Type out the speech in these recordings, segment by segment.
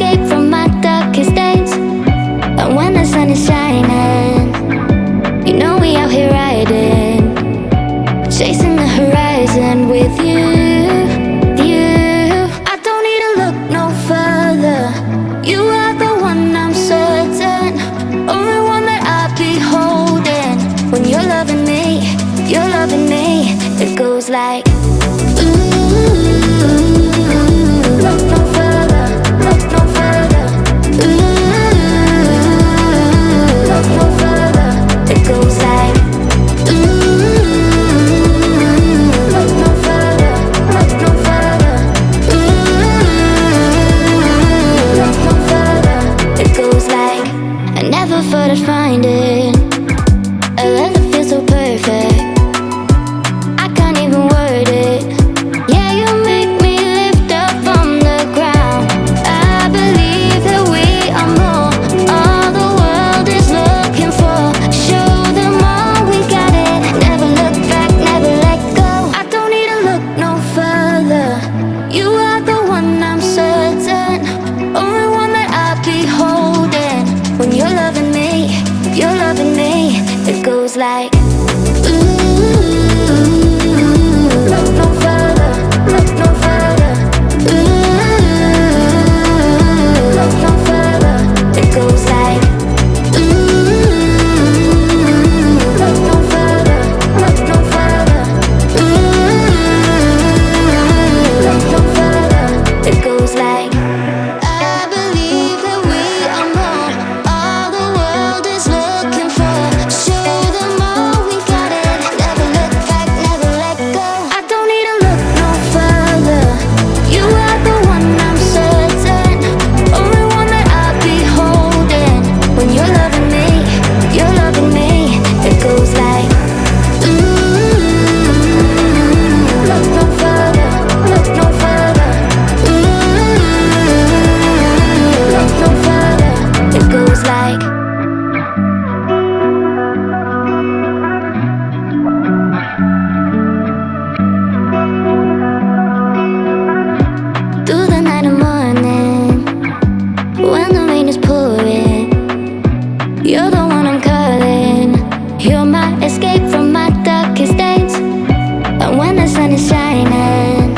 escape from my darkest days. And when the sun is shining, you know we out here riding, chasing the horizon with you. I don't need to look no further. You are the one, I'm certain, only one that I'll be holding. When you're loving me, you're loving me. It goes like, look no further, look no further. Look no further. It goes like, look no further, look no further. Look no further. It goes like, I never thought I'd find it, a love that feels so perfect. I can't even word it. Yeah, you make me lift up from the ground. I believe that we are more, all the world is looking for. Show them all we got it. Never look back, never let go. I don't need to look no further. You are the one, I'm certain, only one that I'll be holding. When you're loving me, you're loving me. It goes like, look no further, look no further. Look no further. It goes like, look no further, look no further. Look no further. It goes like, I believe that we are more, all the world is looking for. Show them all we got it. Never look back, never let go. I don't need to look no further. You are the one, I'm certain, only one that I'll be holding. When you're loving me, you're loving me. It goes like, look no further, look no further. Look no further. It goes like, through the night and morning, when the rain is pouring, you're the one I'm calling. You're my escape from my darkest days. And when the sun is shining,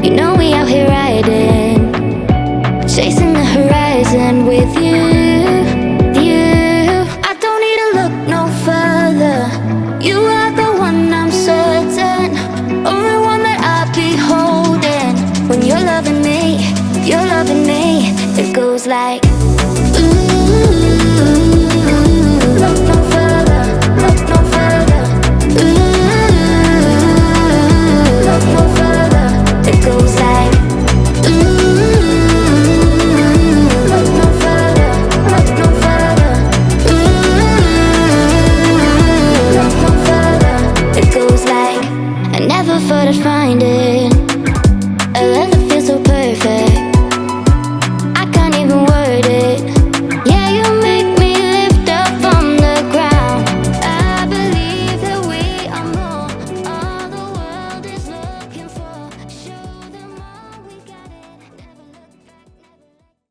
you know we out here riding, chasing the horizon with you. I don't need to look no further. You are the one, I'm certain, only one that I'll be holding. When you're loving me, you're loving me. It goes like, look no further, look no further. Look no further. It goes like, look no further, look no further. Look no further. It goes like, I never thought I'd find it,